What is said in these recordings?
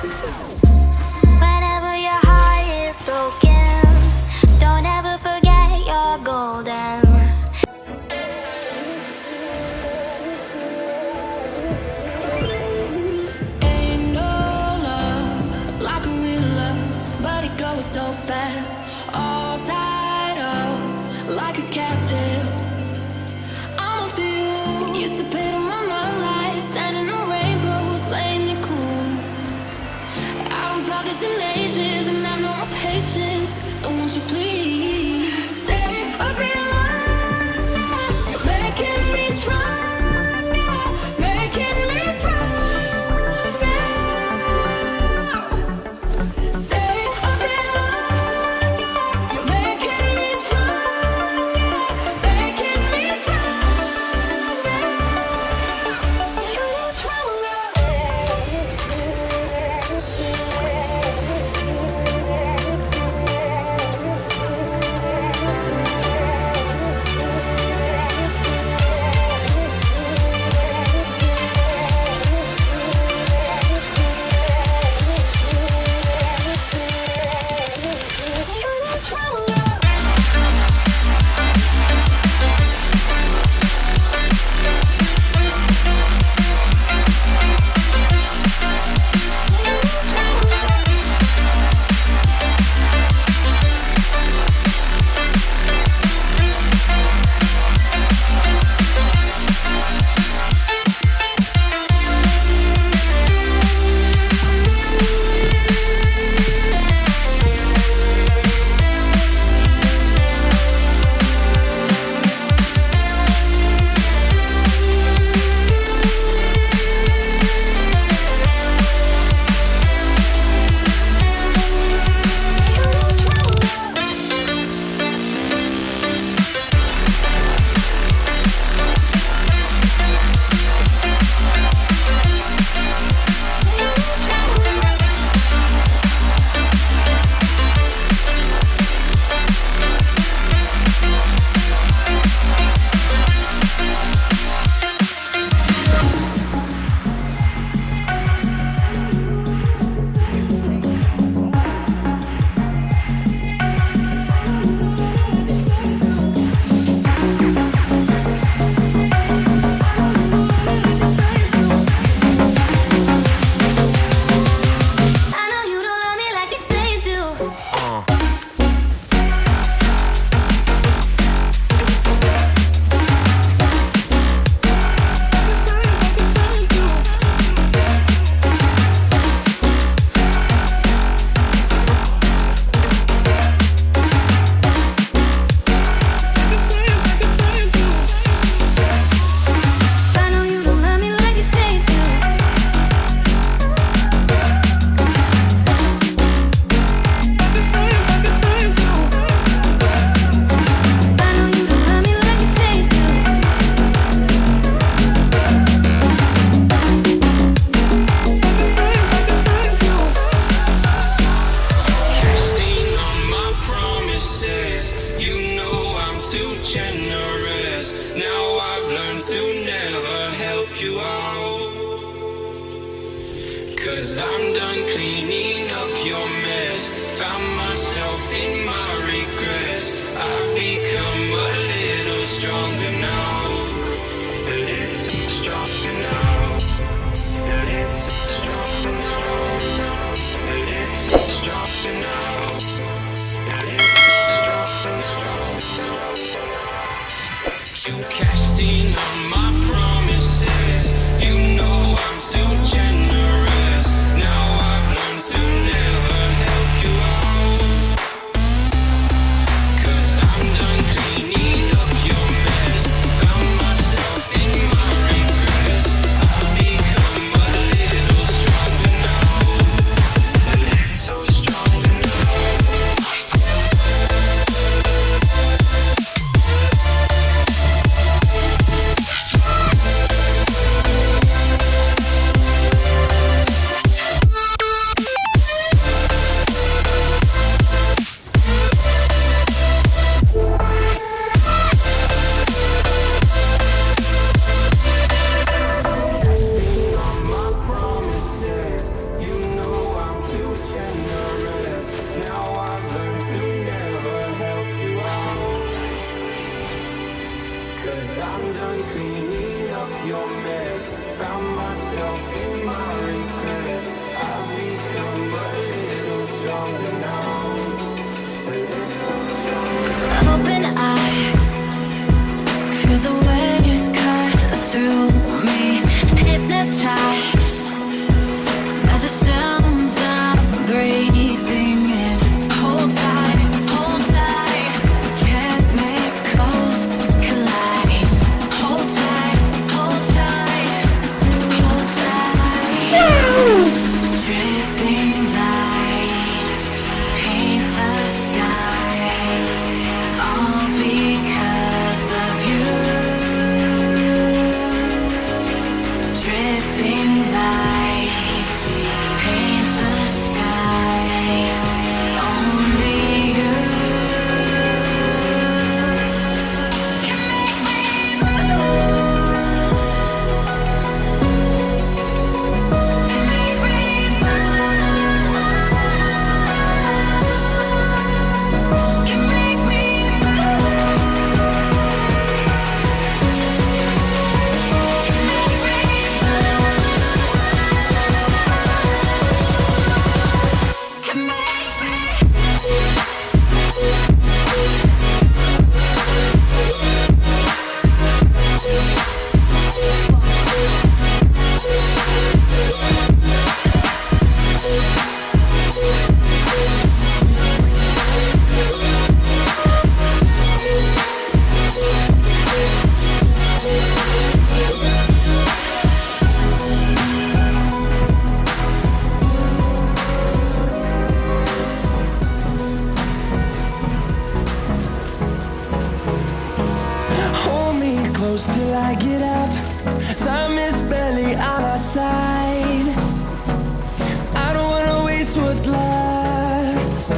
Whenever your heart is broken, don't ever forget you're golden. Ain't no love like a real love, but it goes so fast. All tied up like a captive. I'm on to you. Used to pay to run my life, standing on rainbows, playing it cool. I don't felt this in ages, and I've no more patience. So won't you please stay a bit longer? You're making me stronger, making me stronger. Stay a bit longer. You're making me stronger, making me stronger. You're stronger. I know you don't love me like you say you do. I know you don't love me like you say you do. I know you don't love me like you say you do. Casting on my promises, you know I'm too generous. Now I've learned to never help you out. 'Cause I'm done cleaning up your mess. Found myself in my regrets. I've become a little stronger now. A little stronger now. A little stronger now. A little stronger now. A little stronger now. You cashed in on my promises. You know I'm too generous. Now I've learned to never help you out. 'Cause I'm done cleaning up your mess. Found myself in my regrets. I've become a little stronger now. A little stronger now. I'm done cleaning up your mess. Found myself in my regret. I've become a little stronger now. Open eye, feel the waves cut through me. Hypnotized by the sounds I'm breathing in. Hold tight, chemicals collide. Hold tight, hold tight, hold tight. Dripping lights paint the skies, all because of you. Dripping lights paint the skies, only you can make me move. Can make me move. Can make me Hold me close till I get up. Time is barely on our side. I don't wanna waste what's left.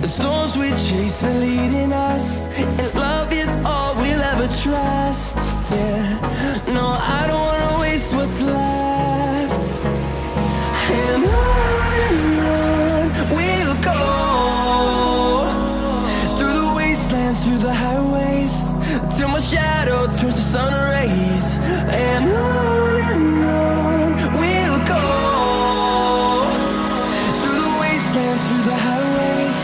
The storms we chase are leading us, and love is all we'll ever trust. Yeah, no, I don't wanna waste what's left. And on we'll go, through the wastelands, through the highways, till my shadow turns to sun rays. And on we'll go, through the wastelands, through the highways,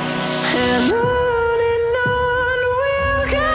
and on we'll go.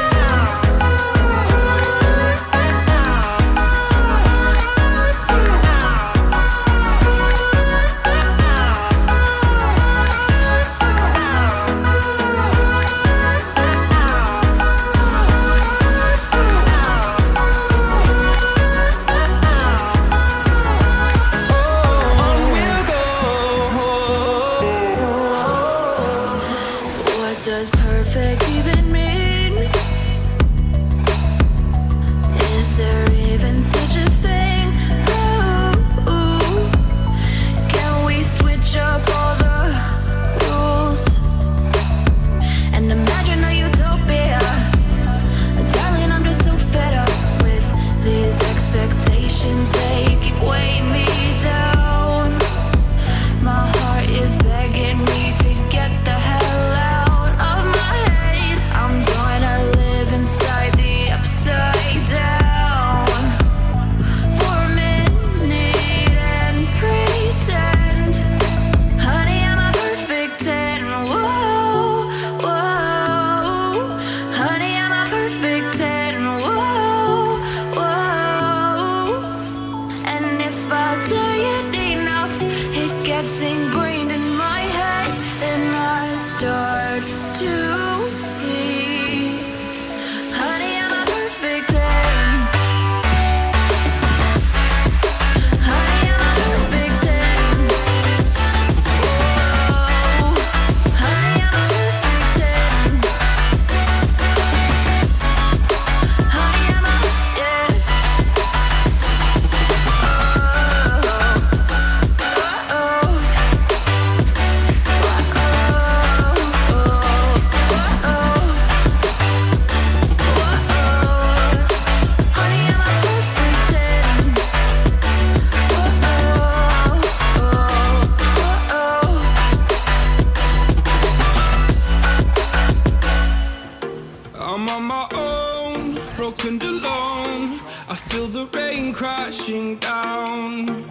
stand alone. I feel the rain crashing down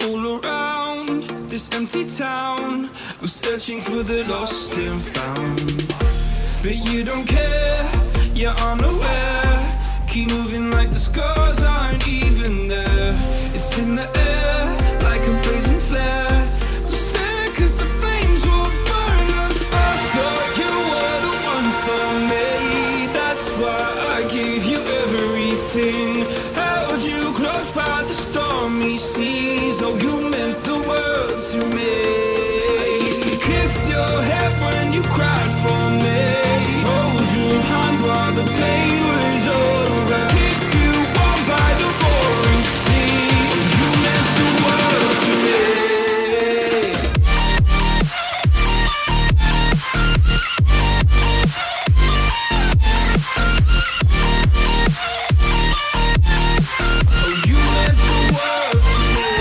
all around this empty town. I'm searching for the lost and found, but you don't care, you're unaware. Keep moving like the scars aren't even there. It's in the air like a blazing flare. Don't stare 'cause the flames will burn us. I thought you were the one for me. That's why I gave you everything. Held you close by the stormy seas. Oh, you meant the world to me. I used to kiss your head when you cried for me. Hold your hand while the pain was over. Keep you warm by the roaring sea. You meant the world to me. Oh, you meant the world to me.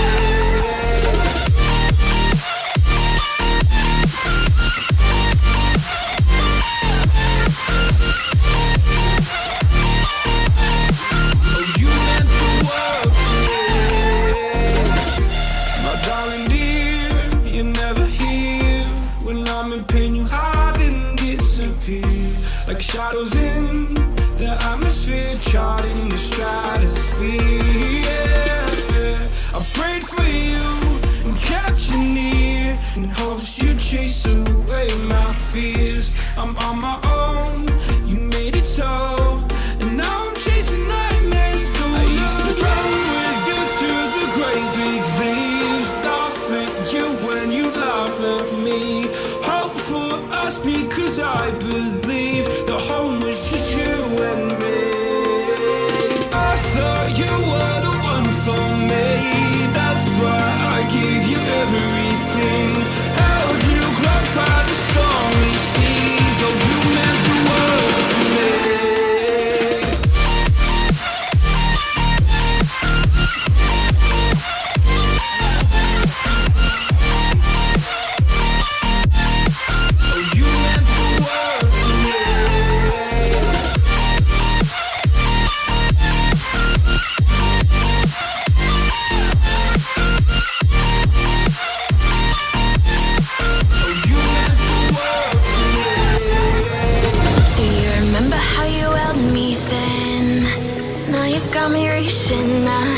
Oh, you meant the world to me. My darling dear, you're never here. When I'm in pain, you hide and disappear. Like shadows in the atmosphere, charting the stratosphere. Yeah. I prayed for you and kept you near, in hopes you'd chase away my fears. I'm on my own, you made it so, and now I'm chasing nightmares through. I used to run with you through the great big leaves, laugh at you when you laugh at me. Hope for us because I believe the home was just you and me. I thought you were the one for me. That's why I gave you everything. Held you close by the stormy seas. Oh, you meant the world to me. Oh, you meant the world to me. Oh, you meant the world to me. Do you remember how you held me then? Now you got me reaching out.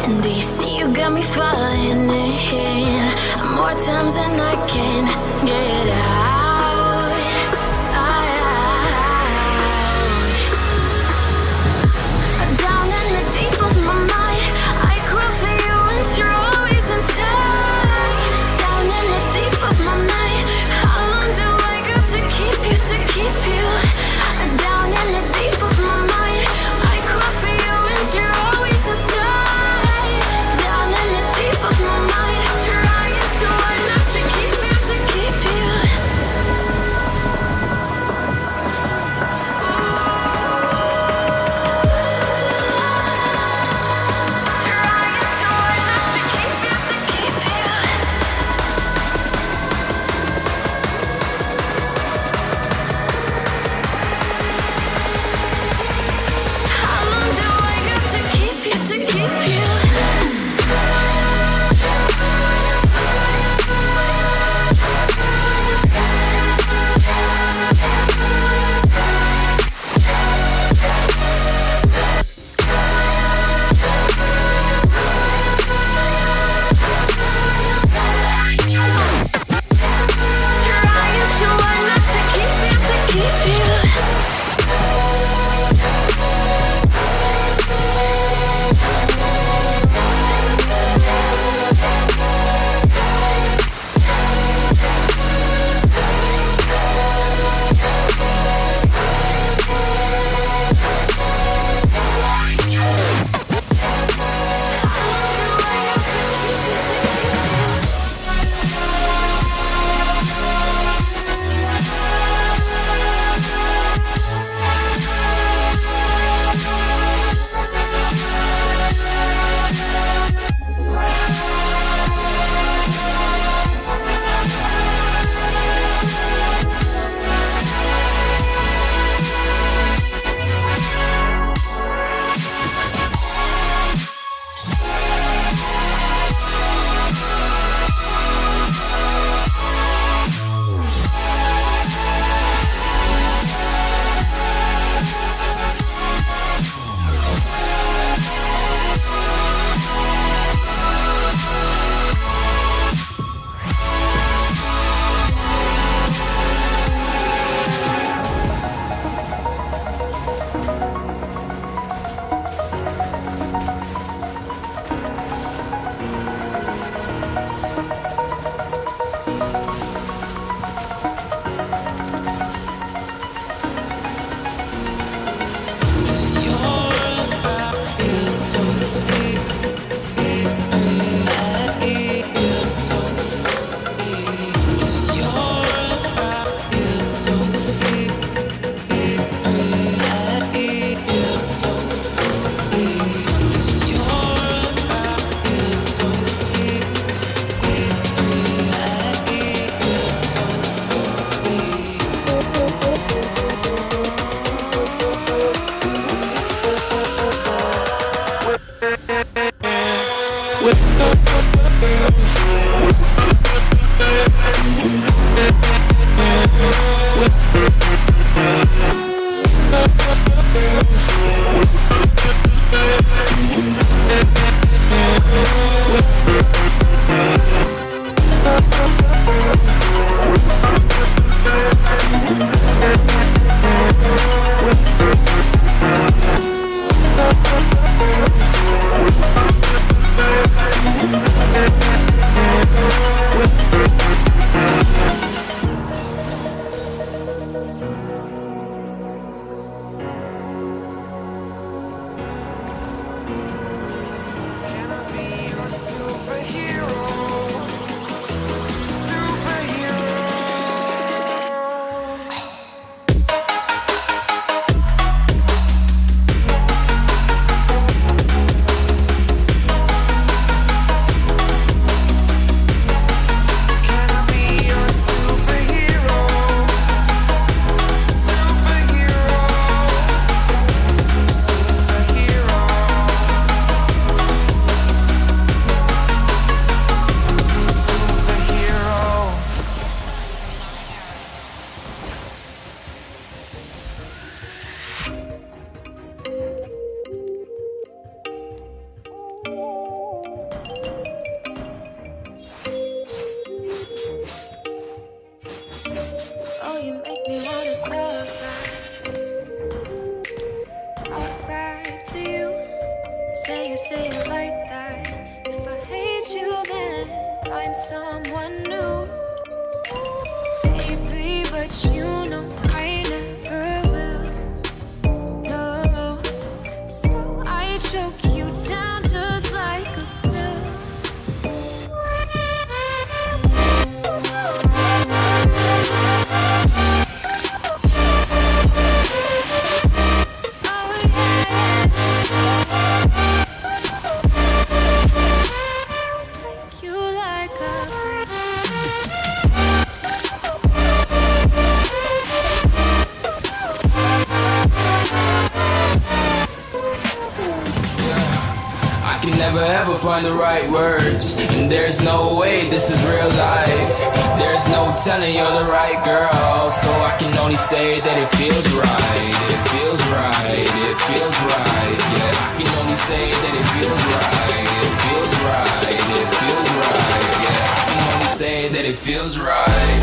And do you see you got me falling in more times than I can get out. Down in the deep of my mind, I crawl for you and you're always inside. Down in the deep of my mind, how long do I got to keep you, to keep you? Down in the deep of my mind, I crawl for you and you're always inside. Down in the deep of my mind, trying so hard not to keep you, to keep you. you make me wanna talk back to you. Say it like that. If I hate you, then find someone new. Baby, but you know I never will. No, so I choke you down just like a pill. You like a I can never ever find the right words, and there's no way this is real life. There's no telling you're the right girl, so I can only say that it feels right. It feels right, it feels right. Yeah, I can only say that it feels right. It feels right, it feels right. Yeah, I can only say that it feels right.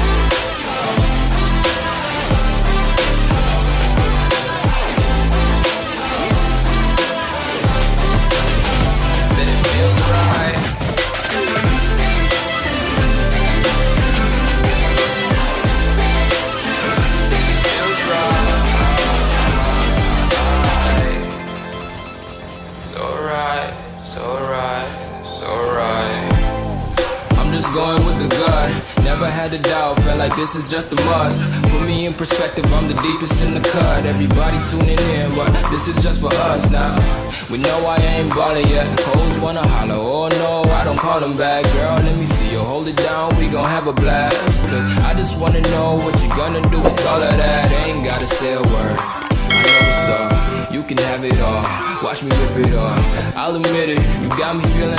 I'm just going with the gut. Never had a doubt, felt like this is just a must. Put me in perspective, I'm the deepest in the cut. Everybody tuning in, but this is just for us now. We know I ain't ballin' yet. Hoes wanna holler, oh no, I don't call them back. Girl, let me see you hold it down, we gon' have a blast. Cause I just wanna know what you gonna do with all of that. Ain't gotta say a word, I know what's up. You can have it all, watch me rip it off. I'll admit it, you got me feeling